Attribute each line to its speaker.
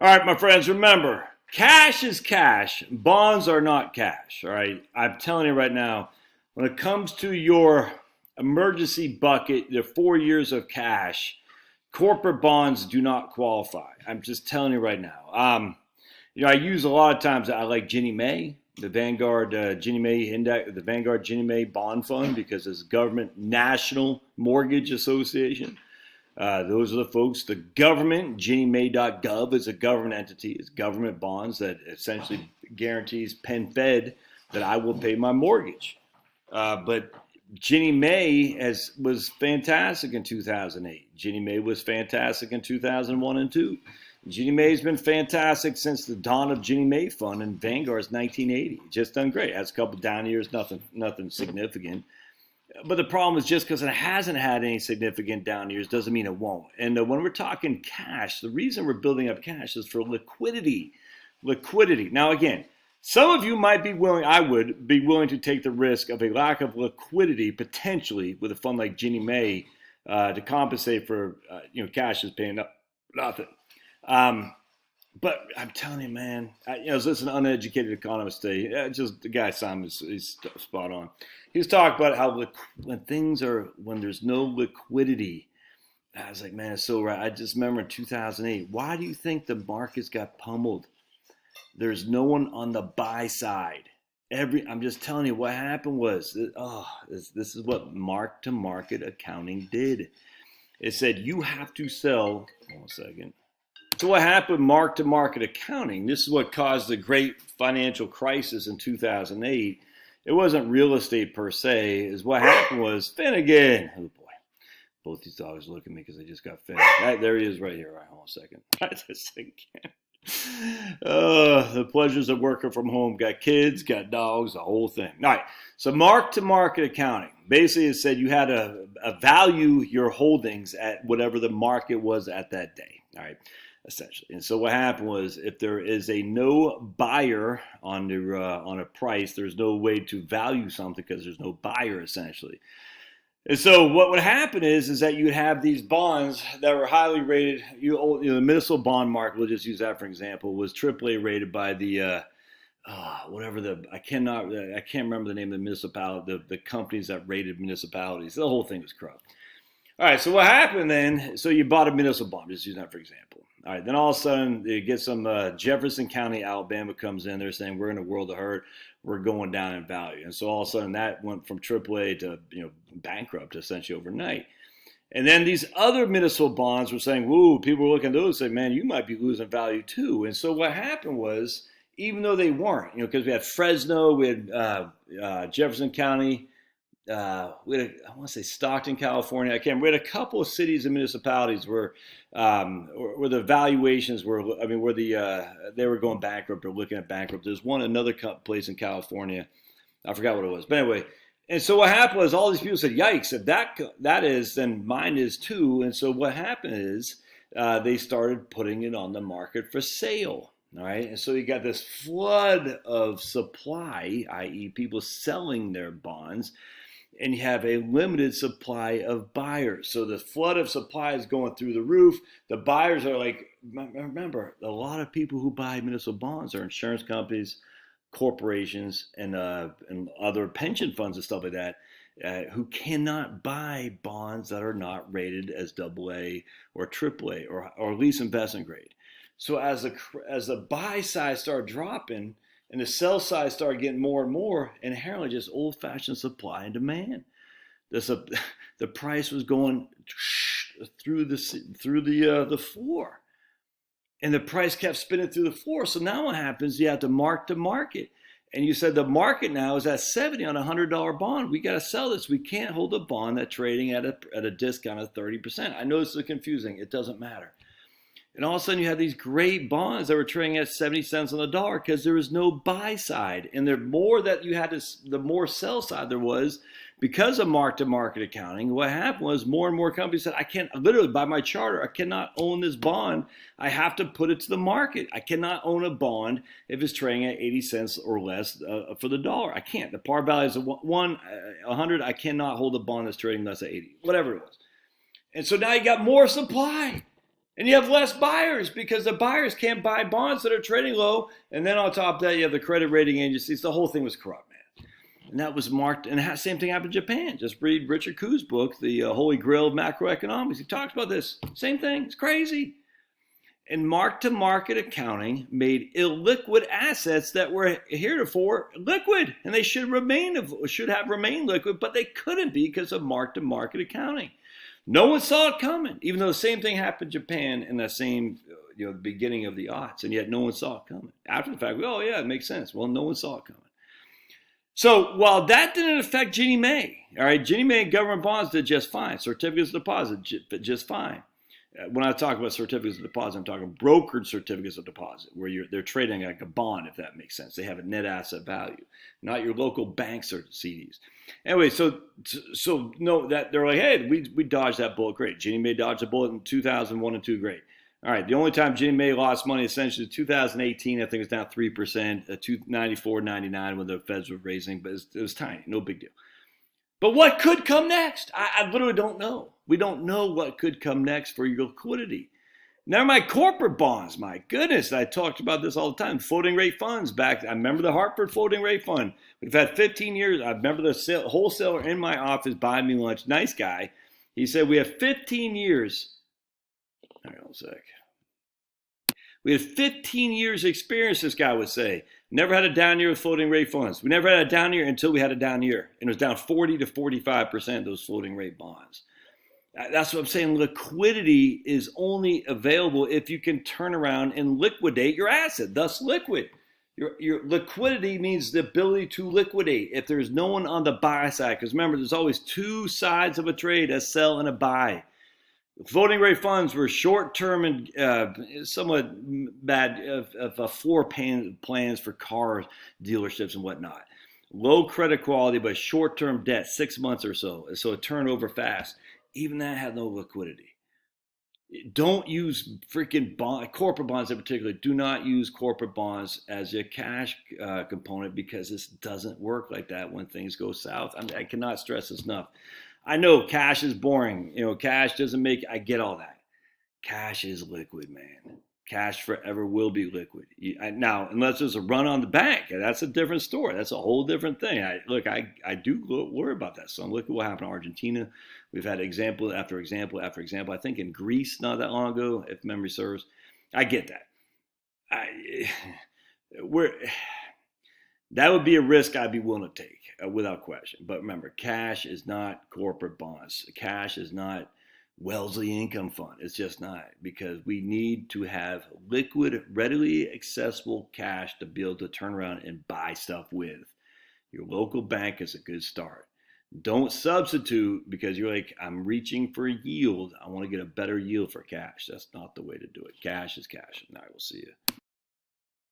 Speaker 1: All right, my friends, remember, cash is cash. Bonds are not cash. All right, I'm telling you right now, when it comes to your emergency bucket, the 4 years of cash, corporate bonds do not qualify. I'm just telling you right now. I use a lot of times. I like Ginnie Mae, the Vanguard Ginnie Mae Index, the Vanguard Ginnie Mae Bond Fund, because it's government National Mortgage Association. Those are the folks. The government, GinnieMae.gov, is a government entity. It's government bonds that essentially guarantees pen fed that I will pay my mortgage. But Ginnie Mae was fantastic in 2008. Ginnie Mae was fantastic in 2001 and 2. Ginnie Mae's been fantastic since the dawn of Ginnie Mae Fund in Vanguard's 1980. Just done great. Has a couple down years, nothing significant. But the problem is, just because it hasn't had any significant down years doesn't mean it won't. And when we're talking cash, the reason we're building up cash is for liquidity. Liquidity. Now, again, some of you might be willing, I would be willing to take the risk of a lack of liquidity potentially with a fund like Ginnie Mae to compensate for, cash is paying up nothing. But I'm telling you, man, I was listening to an uneducated economist today. Just the guy Simon, he's spot on. He was talking about how when there's no liquidity, I was like, man, it's so right. I just remember in 2008. Why do you think the markets got pummeled? There's no one on the buy side. I'm just telling you, what happened was, this is what mark-to-market accounting did. It said you have to sell. Hold on a second. So what happened with mark-to-market accounting? This is what caused the great financial crisis in 2008. It wasn't real estate per se. Is what happened was Finnegan. Oh boy, both these dogs look at me because I just got finished. There he is, right here. All right, hold on a second. I just think. The pleasures of working from home. Got kids, got dogs, the whole thing. All right. So mark-to-market accounting. Basically, it said you had to value your holdings at whatever the market was at that day. All right. Essentially. And so what happened was, if there is no buyer on a price, there's no way to value something because there's no buyer, essentially. And so what would happen is that you would have these bonds that were highly rated. The municipal bond market, we'll just use that for example, was AAA rated by the I can't remember the name of the municipality, the companies that rated municipalities. The whole thing was corrupt. All right, so what happened then? So you bought a municipal bond, just use that for example. All right, then all of a sudden you get some Jefferson County, Alabama comes in. They're saying we're in a world of hurt. We're going down in value, and so all of a sudden that went from AAA to bankrupt essentially overnight. And then these other municipal bonds were saying, "Whoa!" People were looking at those and saying, "Man, you might be losing value too." And so what happened was, even though they weren't, because we had Fresno, we had Jefferson County. We had I want to say Stockton, California. We had a couple of cities and municipalities where the valuations were, where they were going bankrupt or looking at bankrupt. There's another place in California. I forgot what it was. But anyway, and so what happened was all these people said, yikes, if that is, then mine is too. And so what happened is they started putting it on the market for sale. All right. And so you got this flood of supply, i.e. people selling their bonds. And you have a limited supply of buyers. So the flood of supply is going through the roof. The buyers are like, remember, a lot of people who buy municipal bonds are insurance companies, corporations, and other pension funds and stuff like that, who cannot buy bonds that are not rated as AA or AAA or at least investment grade. So as the buy side started dropping, and the sell side started getting more and more, inherently just old-fashioned supply and demand. The price was going through the floor, and the price kept spinning through the floor. So now what happens? You have to mark to market, and you said the market now is at 70 on a $100 bond. We got to sell this. We can't hold a bond that's trading at a discount of 30%. I know this is confusing. It doesn't matter. And all of a sudden you had these great bonds that were trading at 70 cents on the dollar because there was no buy side. And the more that you had the more sell side there was because of mark-to-market accounting. What happened was more and more companies said, I can't, literally by my charter, I cannot own this bond. I have to put it to the market. I cannot own a bond if it's trading at 80 cents or less for the dollar. I can't. The par value is 100. I cannot hold a bond that's trading less than 80, whatever it was. And so now you got more supply. And you have less buyers because the buyers can't buy bonds that are trading low. And then on top of that, you have the credit rating agencies. The whole thing was corrupt, man. And that was marked. And the same thing happened in Japan. Just read Richard Ku's book, The Holy Grail of Macroeconomics. He talks about this. Same thing. It's crazy. And mark-to-market accounting made illiquid assets that were heretofore liquid, and they should have remained liquid, but they couldn't be because of mark-to-market accounting. No one saw it coming, even though the same thing happened in Japan in the same beginning of the aughts, and yet no one saw it coming. After the fact, oh yeah, it makes sense. Well, no one saw it coming. So while that didn't affect Ginnie Mae, all right, Ginnie Mae government bonds did just fine. Certificates of deposit just fine. When I talk about certificates of deposit, I'm talking brokered certificates of deposit, where they're trading like a bond, if that makes sense. They have a net asset value, not your local banks or CDs. Anyway, so no, that they're like, hey, we dodged that bullet, great. Ginnie Mae dodged a bullet in 2001 and 2, great. All right, the only time Ginnie Mae lost money essentially 2018, I think it was down 3%, 294, 99 when the Feds were raising, but it was tiny, no big deal. But what could come next? I literally don't know. We don't know what could come next for your liquidity. Never mind corporate bonds. My goodness, I talked about this all the time. Floating rate funds back. I remember the Hartford floating rate fund. We've had 15 years. I remember the wholesaler in my office buying me lunch. Nice guy. He said, we have 15 years. Hang on a sec. We had 15 years experience, this guy would say. Never had a down year with floating rate funds. We never had a down year until we had a down year. And it was down 40 to 45%, those floating rate bonds. That's what I'm saying. Liquidity is only available if you can turn around and liquidate your asset, thus liquid. Your liquidity means the ability to liquidate. If there's no one on the buy side, because remember, there's always two sides of a trade, a sell and a buy. Floating rate funds were short-term and somewhat bad floor plans for car dealerships and whatnot. Low credit quality, but short-term debt, 6 months or so. So it turned over fast. Even that had no liquidity. Don't use freaking corporate bonds in particular. Do not use corporate bonds as a cash component because this doesn't work like that when things go south. I cannot stress this enough. I know cash is boring. Cash doesn't make, I get all that. Cash is liquid, man. Cash forever will be liquid. Now, unless there's a run on the bank, that's a different story. That's a whole different thing. I do worry about that. So look at what happened in Argentina. We've had example after example after example. I think in Greece not that long ago, if memory serves. I get that. That would be a risk I'd be willing to take without question. But remember, cash is not corporate bonds. Cash is not Wellesley Income Fund. It's just not, because we need to have liquid, readily accessible cash to be able to turn around and buy stuff with. Your local bank is a good start. Don't substitute because you're like, I'm reaching for yield. I want to get a better yield for cash. That's not the way to do it. Cash is cash. And I will see you.